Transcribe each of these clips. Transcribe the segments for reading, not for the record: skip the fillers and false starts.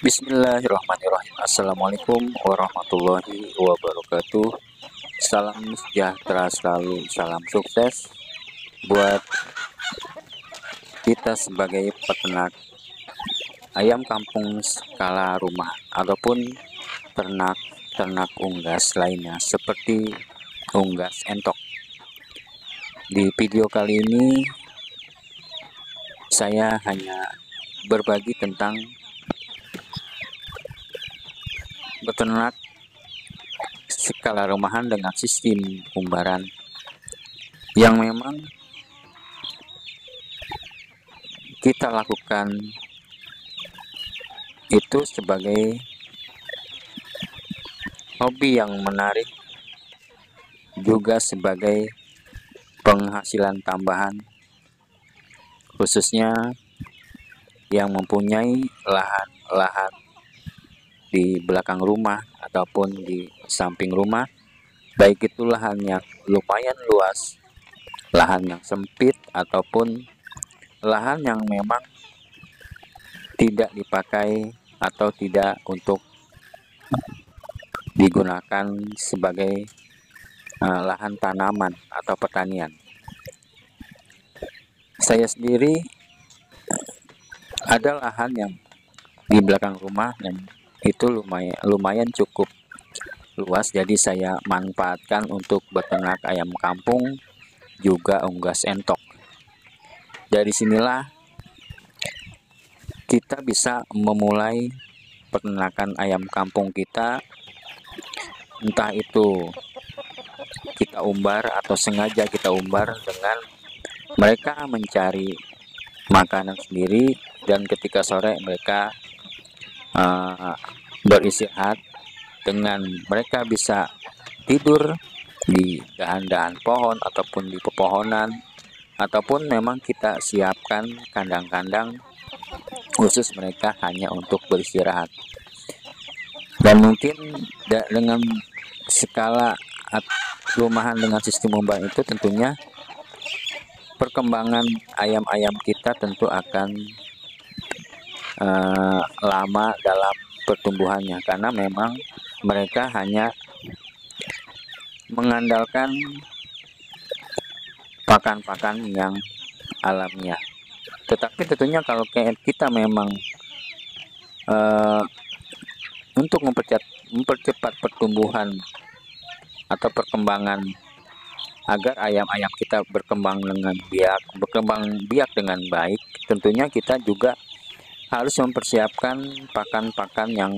Bismillahirrahmanirrahim. Assalamualaikum warahmatullahi wabarakatuh. Salam sejahtera selalu, salam sukses buat kita sebagai peternak ayam kampung skala rumah ataupun ternak unggas lainnya seperti unggas entok. Di video kali ini saya hanya berbagi tentang beternak skala rumahan dengan sistem umbaran yang memang kita lakukan itu sebagai hobi yang menarik, juga sebagai penghasilan tambahan, khususnya yang mempunyai lahan di belakang rumah ataupun di samping rumah, baik itu lahan yang lumayan luas, lahan yang sempit, ataupun lahan yang memang tidak dipakai atau tidak untuk digunakan sebagai lahan tanaman atau pertanian. Saya sendiri ada lahan yang di belakang rumah dan itu lumayan cukup luas, jadi saya manfaatkan untuk beternak ayam kampung juga unggas entok. Dari sinilah kita bisa memulai peternakan ayam kampung kita, entah itu kita umbar atau sengaja kita umbar dengan mereka mencari makanan sendiri, dan ketika sore mereka beristirahat dengan mereka bisa tidur di dahan-dahan pohon ataupun di pepohonan, ataupun memang kita siapkan kandang-kandang khusus mereka hanya untuk beristirahat. Dan mungkin dengan skala rumahan dengan sistem umbaran itu tentunya perkembangan ayam-ayam kita tentu akan lama dalam pertumbuhannya, karena memang mereka hanya mengandalkan pakan-pakan yang alamiah. Tetapi tentunya kalau kita memang untuk mempercepat pertumbuhan atau perkembangan agar ayam-ayam kita berkembang biak dengan baik, tentunya kita juga harus mempersiapkan pakan-pakan yang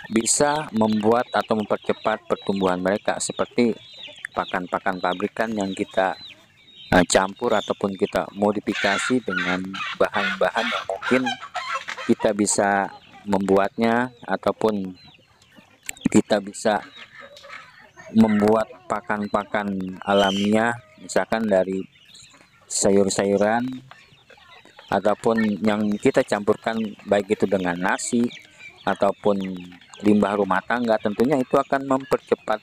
bisa membuat atau mempercepat pertumbuhan mereka, seperti pakan-pakan pabrikan yang kita campur ataupun kita modifikasi dengan bahan-bahan yang mungkin kita bisa membuatnya, ataupun kita bisa membuat pakan-pakan alamiah, misalkan dari sayur-sayuran ataupun yang kita campurkan, baik itu dengan nasi ataupun limbah rumah tangga. Tentunya itu akan mempercepat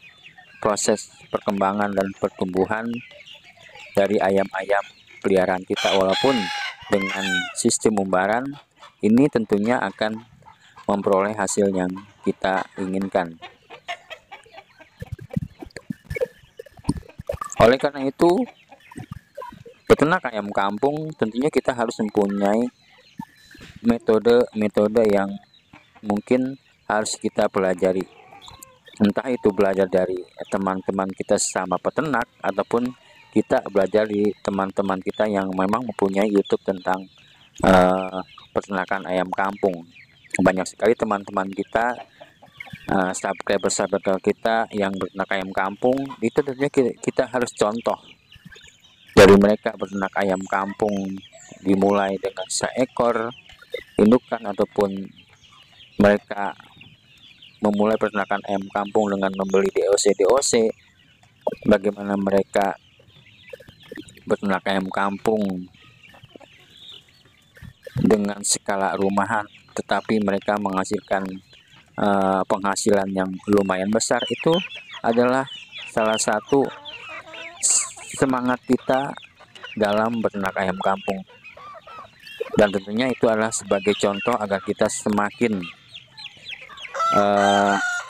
proses perkembangan dan pertumbuhan dari ayam-ayam peliharaan kita. Walaupun dengan sistem umbaran ini tentunya akan memperoleh hasil yang kita inginkan. Oleh karena itu, peternak ayam kampung tentunya kita harus mempunyai metode yang mungkin harus kita pelajari. Entah itu belajar dari teman-teman kita sesama peternak, ataupun kita belajar di teman-teman kita yang memang mempunyai YouTube tentang peternakan ayam kampung. Banyak sekali teman-teman kita, subscriber kita yang beternak ayam kampung, itu tentunya kita harus contoh dari mereka beternak ayam kampung, dimulai dengan seekor indukan ataupun mereka memulai peternakan ayam kampung dengan membeli DOC, bagaimana mereka beternak ayam kampung dengan skala rumahan tetapi mereka menghasilkan penghasilan yang lumayan besar. Itu adalah salah satu semangat kita dalam beternak ayam kampung. Dan tentunya itu adalah sebagai contoh agar kita semakin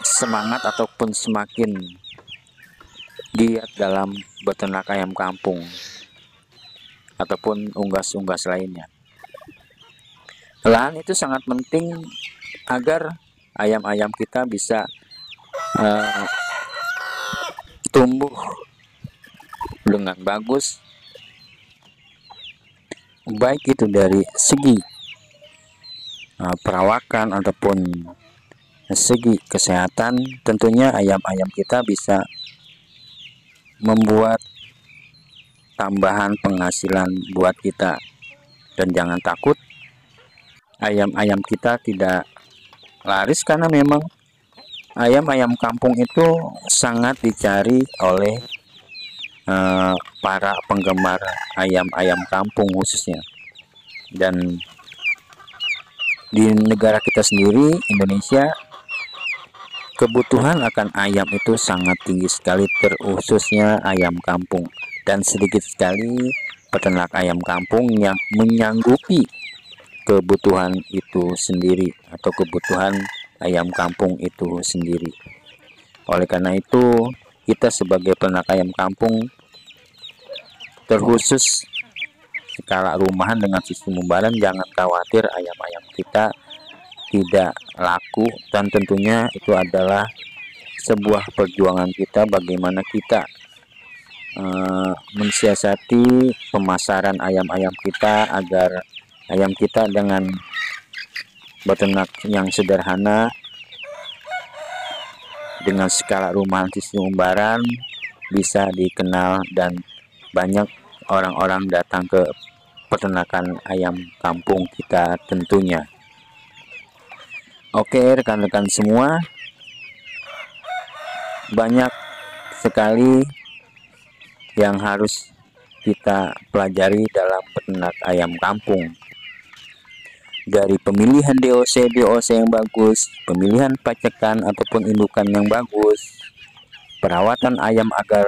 semangat ataupun semakin giat dalam beternak ayam kampung ataupun unggas-unggas lainnya. Lahan itu sangat penting agar ayam-ayam kita bisa tumbuh dengan bagus, baik itu dari segi perawakan ataupun segi kesehatan. Tentunya ayam-ayam kita bisa membuat tambahan penghasilan buat kita. Dan jangan takut ayam-ayam kita tidak laris, karena memang ayam-ayam kampung itu sangat dicari oleh para penggemar ayam-ayam kampung khususnya. Dan di negara kita sendiri, Indonesia, kebutuhan akan ayam itu sangat tinggi sekali, terkhususnya ayam kampung. Dan sedikit sekali peternak ayam kampung yang menyanggupi kebutuhan itu sendiri atau kebutuhan ayam kampung itu sendiri. Oleh karena itu, kita sebagai peternak ayam kampung, terkhusus skala rumahan dengan sistem umbaran, jangan khawatir ayam-ayam kita tidak laku. Dan tentunya itu adalah sebuah perjuangan kita bagaimana kita mensiasati pemasaran ayam-ayam kita agar ayam kita dengan beternak yang sederhana dengan skala rumahan sistem umbaran bisa dikenal dan banyak orang-orang datang ke peternakan ayam kampung kita tentunya. Oke rekan-rekan semua, banyak sekali yang harus kita pelajari dalam peternak ayam kampung. Dari pemilihan DOC yang bagus, pemilihan pacekan ataupun indukan yang bagus, perawatan ayam agar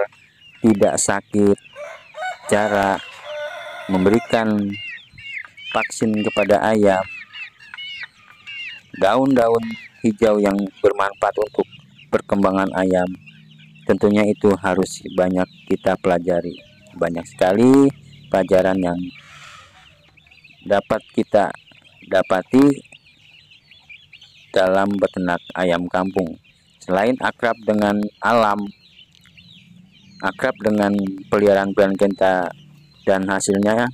tidak sakit, cara memberikan vaksin kepada ayam, daun-daun hijau yang bermanfaat untuk perkembangan ayam. Tentunya itu harus banyak kita pelajari. Banyak sekali pelajaran yang dapat kita dapati dalam beternak ayam kampung. Selain akrab dengan alam, akrab dengan peliharaan kita, dan hasilnya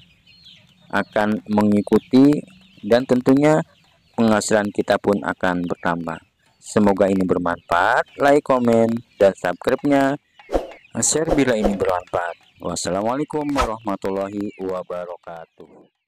akan mengikuti, dan tentunya penghasilan kita pun akan bertambah. Semoga ini bermanfaat. Like, komen, dan subscribe-nya. Share bila ini bermanfaat. Wassalamualaikum warahmatullahi wabarakatuh.